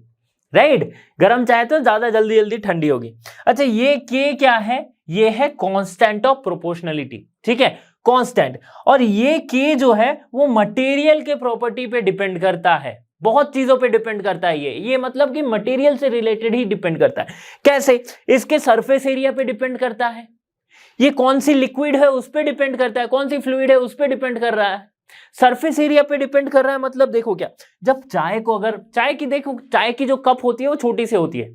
A: राइट, गर्म चाय तो ज्यादा जल्दी जल्दी ठंडी होगी। अच्छा, ये के क्या है, ये है कांस्टेंट ऑफ प्रोपोर्शनलिटी, ठीक है, कांस्टेंट। और ये के जो है वो मटेरियल के प्रॉपर्टी पे डिपेंड करता है, बहुत चीजों पे डिपेंड करता है। ये मतलब कि मटेरियल से रिलेटेड ही डिपेंड करता है। कैसे, इसके सरफेस एरिया पे डिपेंड करता है, ये कौन सी लिक्विड है उस पे डिपेंड करता है, कौन सी फ्लूइड है उस पे डिपेंड कर रहा है, सरफेस एरिया पे डिपेंड कर रहा है। मतलब देखो क्या, जब चाय को, अगर चाय की देखो, चाय की जो कप होती है वो छोटी सी होती है,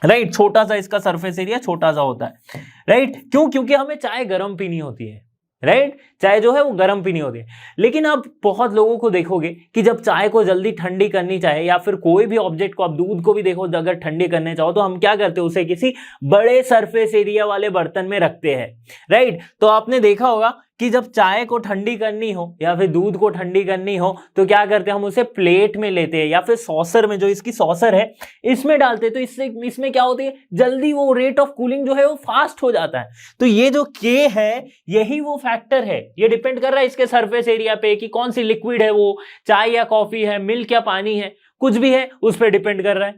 A: राइट, छोटा सा इसका सरफेस एरिया छोटा सा होता है, राइट, क्यों, क्योंकि हमें चाय गर्म पीनी होती है, राइट, चाय जो है वो गर्म पीनी होती है। लेकिन आप बहुत लोगों को देखोगे कि जब चाय को जल्दी ठंडी करनी चाहे, या फिर कोई भी ऑब्जेक्ट को, आप दूध को भी देखो, अगर ठंडी करने चाहो तो हम क्या करते हैं, उसे किसी बड़े सरफेस एरिया वाले बर्तन में रखते हैं, राइट। तो आपने देखा होगा कि जब चाय को ठंडी करनी हो या फिर दूध को ठंडी करनी हो तो क्या करते हैं, हम उसे प्लेट में लेते हैं या फिर सॉसर में, जो इसकी सॉसर है इसमें डालते हैं। तो इसमें क्या होती है, जल्दी वो रेट ऑफ कूलिंग जो है वो फास्ट हो जाता है। तो ये जो के है यही वो फैक्टर है, ये डिपेंड कर रहा है इसके सरफेस एरिया पे कि कौन सी लिक्विड है वो, चाय या कॉफी है, मिल्क या पानी है, कुछ भी है उस पर डिपेंड कर रहा है,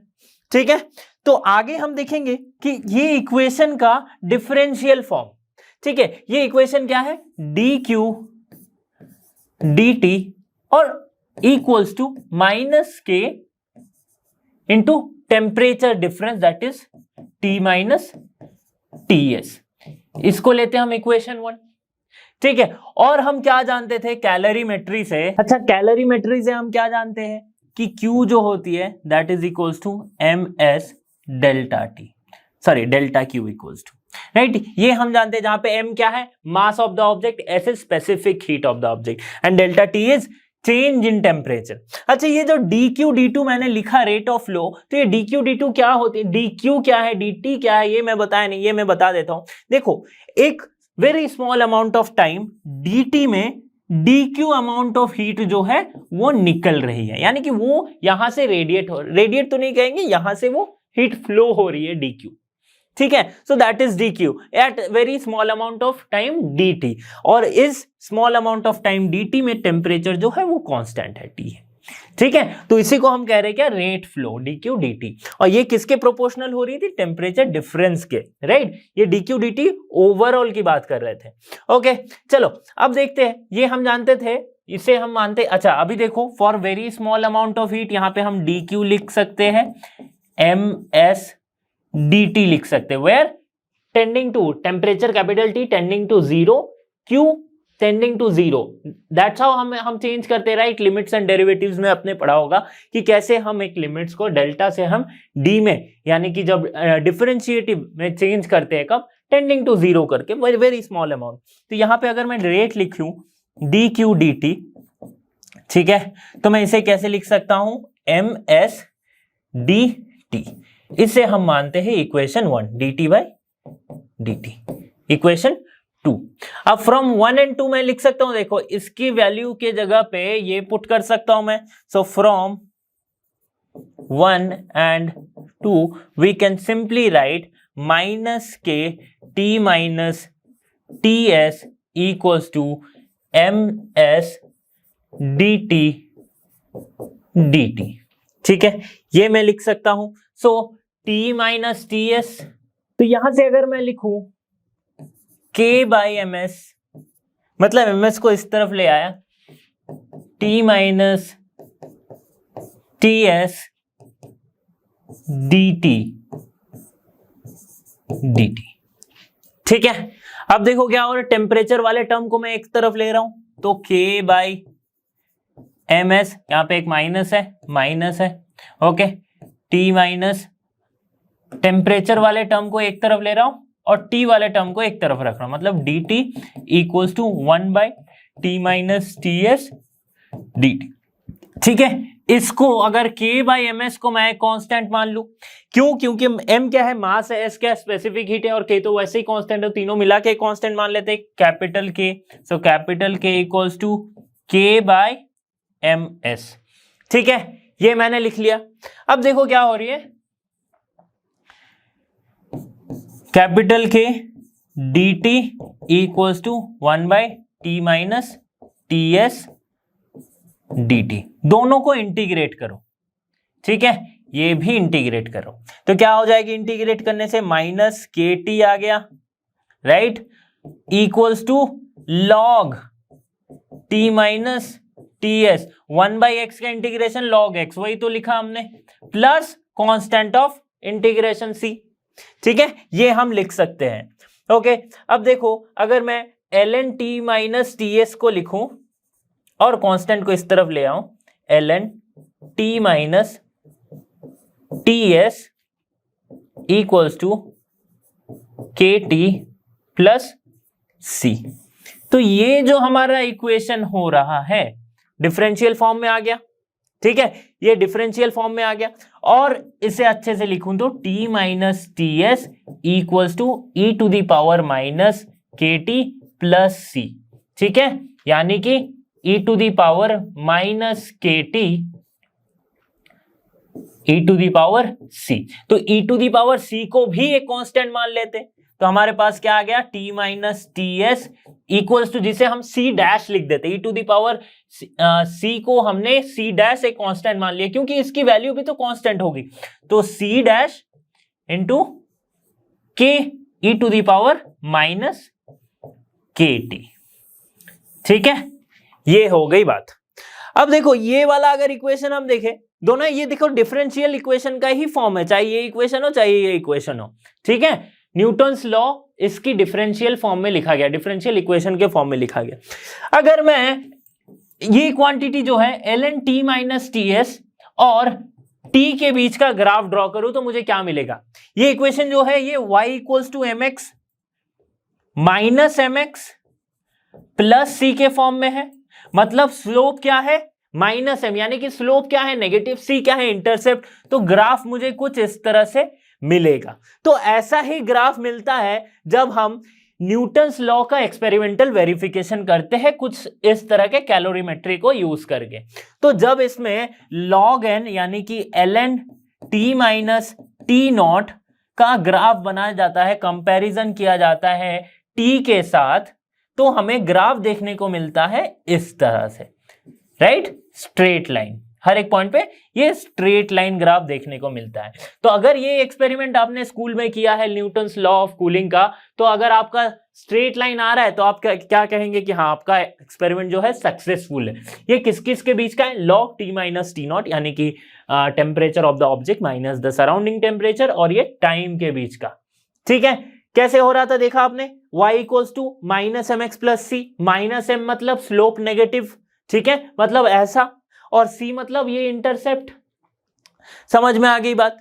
A: ठीक है। तो आगे हम देखेंगे कि ये इक्वेशन का डिफरेंशियल फॉर्म, ठीक है, ये इक्वेशन क्या है, dq dt और इक्वल्स टू माइनस के into temperature difference that is T minus TS। इसको लेते हैं हम इक्वेशन 1, ठीक है। और हम क्या जानते थे कैलोरीमेट्री से, अच्छा कैलोरीमेट्री से हम क्या जानते हैं कि Q जो होती है that is equals to MS delta T, sorry delta Q equals to, right, ये हम जानते हैं। जहां पे m क्या है, mass of the object, s is specific heat of the object and delta T is change in temperature. अच्छा, ये जो dq dt मैंने लिखा रेट ऑफ फ्लो, तो ये dq dt क्या होती है, dq क्या है, dt क्या है, ये मैं बताया नहीं, ये मैं बता देता हूं। देखो, एक very small amount of time dt में dq अमाउंट ऑफ हीट जो है वो निकल रही है, यानी कि वो यहां से रेडिएट तो नहीं कहेंगे, यहां से वो हीट फ्लो हो रही है dq, ठीक है। So that is dq at very small amount of time dt, और इस small amount of time dt में टेम्परेचर जो है वो कांस्टेंट है, t है, ठीक है। तो इसी को हम कह रहे हैं क्या, रेट फ्लो dq dt, और ये किसके प्रोपोर्शनल हो रही थी, टेम्परेचर डिफरेंस के, राइट, ये dq dt ओवरऑल की बात कर रहे थे। ओके, चलो अब देखते हैं, ये हम जानते थे, इसे हम मानते। अच्छा, अभी देखो, for very small amount of heat, यहां पे हम dq लिख सकते हैं, ms dt लिख सकते हैं, where tending to temperature capital T tending to 0, Q tending to 0, that's how हम चेंज करते हैं, राइट। लिमिट्स एंड डेरिवेटिव्स में आपने पढ़ा होगा कि कैसे हम एक लिमिट्स को डेल्टा से हम d में, यानी कि जब डिफरेंशिएटिव में चेंज करते हैं, कब, टेंडिंग टू 0 करके, वेरी स्मॉल अमाउंट। तो यहां पे अगर मैं रेट लिखूं dq dt, ठीक है, तो मैं इसे कैसे लिख सकता हूं, ms dt, इसे हम मानते हैं equation 1, dt by dt, equation 2। अब फ्रॉम 1 एंड 2 मैं लिख सकता हूं, देखो इसकी वैल्यू के जगह पे ये पुट कर सकता हूं मैं, so from 1 and 2, we can simply write minus k t minus ts equals to ms dt dt। ठीक है, ये मैं लिख सकता हूं। सो t माइनस टी एस, तो यहां से अगर मैं लिखूं k बाई एम एस, मतलब एम एस को इस तरफ ले आया, t minus T S D T D T. ठीक है, अब देखो क्या हो रहा है, टेम्परेचर वाले टर्म को मैं एक तरफ ले रहा हूं, तो k बाई एम एस, यहां पे एक माइनस है, ओके, t माइनस टेम्परेचर वाले टर्म को एक तरफ ले रहा हूं और t वाले टर्म को एक तरफ रख रहा हूं, मतलब dt equals to 1 by T minus T S D T. ठीक है, इसको अगर k बाई एम एस को मैं कांस्टेंट मान लूं, क्यों? क्योंकि m क्या है, मास है, s क्या है, स्पेसिफिक हीट है, और k तो वैसे ही कांस्टेंट है, तीनों मिला के कांस्टेंट मान लेते हैं, capital K। So capital K equals to k by M S. ठीक है, ये मैंने लिख लिया। अब देखो क्या हो रही है, capital K dt equals to 1 by T minus T S dt, दोनों को इंटीग्रेट करो। ठीक है, ये भी इंटीग्रेट करो, तो क्या हो जाएगी इंटीग्रेट करने से, माइनस के टी आ गया, right, equals to log T minus T S, 1 by X का इंटीग्रेशन लॉग एक्स, वही तो लिखा हमने, plus constant of integration C. ठीक है, ये हम लिख सकते हैं। ओके, अब देखो अगर मैं ln t minus T S को लिखूं और कांस्टेंट को इस तरफ ले आऊं, ln t minus T S equals to K T plus सी, तो ये जो हमारा इक्वेशन हो रहा है डिफरेंशियल फॉर्म में आ गया। ठीक है, ये डिफरेंशियल फॉर्म में आ गया, और इसे अच्छे से लिखूं तो t minus T S equals to e to the power minus के टी प्लस सी। ठीक है, यानी कि e to the power minus के t e to the power c, तो e to the power c को भी एक कांस्टेंट मान लेते, तो हमारे पास क्या आ गया, t minus T S equals to, जिसे हम c डैश लिख देते, e to the power c को हमने c डैश एक कांस्टेंट मान लिया, क्योंकि इसकी वैल्यू भी तो कांस्टेंट होगी, तो c dash into k e to the power minus के टी। ठीक है, ये हो गई बात। अब देखो ये वाला अगर इक्वेशन हम देखें, दोनों ये देखो डिफरेंशियल इक्वेशन का ही फॉर्म है, चाहे ये इक्वेशन हो चाहे ये इक्वेशन हो। ठीक है, न्यूटन्स लॉ इसकी डिफरेंशियल फॉर्म में लिखा गया, डिफरेंशियल इक्वेशन के फॉर्म में लिखा गया। अगर मैं ये क्वांटिटी जो है ln t minus T S और t के बीच का ग्राफ ड्रॉ करूं तो मुझे क्या मिलेगा, ये इक्वेशन जो है ये y equals to m x minus M x plus c के फॉर्म में है, मतलब स्लोप क्या है, माइनस एम, यानी कि स्लोप क्या है, नेगेटिव, सी क्या है, इंटरसेप्ट, तो ग्राफ मुझे कुछ इस तरह से मिलेगा। तो ऐसा ही ग्राफ मिलता है जब हम न्यूटन्स लॉ का एक्सपेरिमेंटल वेरिफिकेशन करते हैं कुछ इस तरह के कैलोरीमेट्री को यूज करके। तो जब इसमें log n यानी कि ln t minus T not का ग्राफ बनाया जाता है, कंपैरिजन किया जाता है t के साथ, तो हमें ग्राफ देखने को मिलता है इस तरह से, राइट, स्ट्रेट लाइन, हर एक पॉइंट पे ये स्ट्रेट लाइन ग्राफ देखने को मिलता है। तो अगर ये एक्सपेरिमेंट आपने स्कूल में किया है न्यूटन्स लॉ ऑफ कूलिंग का, तो अगर आपका स्ट्रेट लाइन आ रहा है तो आप क्या कहेंगे कि हाँ आपका एक्सपेरिमेंट जो है सक्सेसफुल है। ये किस किस के बीच का है, log T minus T not, यानी कि temperature of the object minus the surrounding temperature, और ये टाइम के बीच का। ठीक है, कैसे हो रहा था देखा आपने, y equals to minus M x plus सी, माइनस एम मतलब स्लोप नेगेटिव, ठीक है, मतलब ऐसा, और c मतलब ये इंटरसेप्ट। समझ में आ गई बात।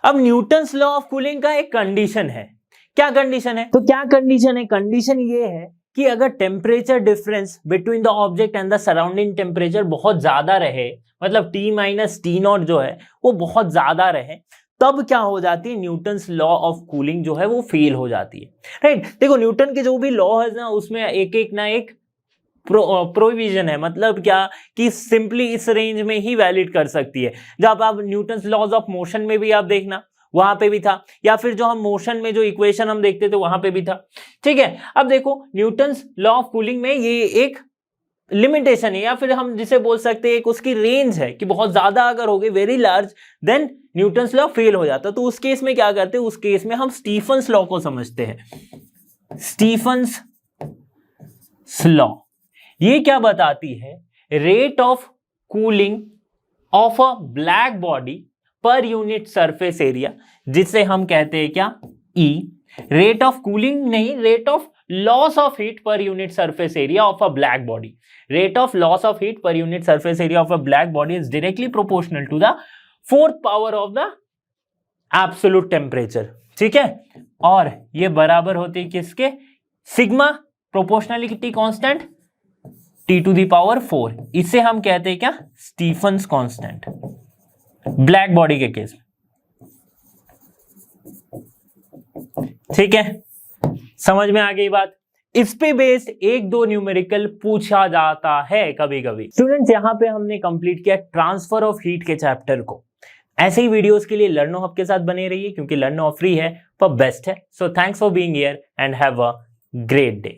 A: अब न्यूटन्स लॉ ऑफ कूलिंग का एक कंडीशन है, क्या कंडीशन है, तो क्या कंडीशन है, कंडीशन ये है कि अगर temperature difference between the object and the surrounding temperature बहुत ज्यादा रहे, मतलब t माइनस टी नॉट जो है वो बहुत ज्यादा रहे, तब क्या हो जाती है, न्यूटन्स लॉ ऑफ कूलिंग जो है वो फेल हो जाती है, राइट। देखो न्यूटन के जो भी लॉ है ना, उसमें एक एक ना एक प्रोविजन है, मतलब क्या कि सिंपली इस रेंज में ही वैलिड कर सकती है। जब आप न्यूटन्स लॉज ऑफ मोशन में भी आप देखना, वहां पे भी था, या फिर जो हम मोशन में जो इक्वेशन हम देखते थे वहां पे भी था। ठीक है, अब देखो न्यूटन्स लॉ ऑफ कूलिंग में ये एक लिमिटेशन है, या फिर हम जिसे बोल सकते हैं एक उसकी रेंज है कि बहुत ज्यादा अगर हो गई, very large, then Newton's law fail हो जाता। तो उस केस में क्या करते हैं, उस केस में हम स्टीफन्स लॉ को समझते हैं। स्टीफन्स लॉ ये क्या बताती है, rate of cooling of a black body per unit surface area, जिसे हम कहते हैं क्या, ई। रेट ऑफ कूलिंग नहीं, rate of loss of heat per unit surface area of a black body. Rate of loss of heat per unit surface area of a black body is directly proportional to the fourth power of the absolute temperature. ठीक है, और ये बराबर होती है किसके, sigma proportionality constant T to the power 4। इसे हम कहते हैं क्या, स्टीफन्स कांस्टेंट, ब्लैक बॉडी के केस में। ठीक है, समझ में आ गई बात। इस पे बेस्ड एक दो न्यूमेरिकल पूछा जाता है कभी कभी। स्टूडेंट्स, यहां पे हमने कंप्लीट किया ट्रांसफर ऑफ हीट के चैप्टर को। ऐसे ही वीडियोस के लिए लर्नो हब के साथ बने रहिए, क्योंकि लर्नो हब फ्री है पर बेस्ट है। So thanks for being here and have a great day.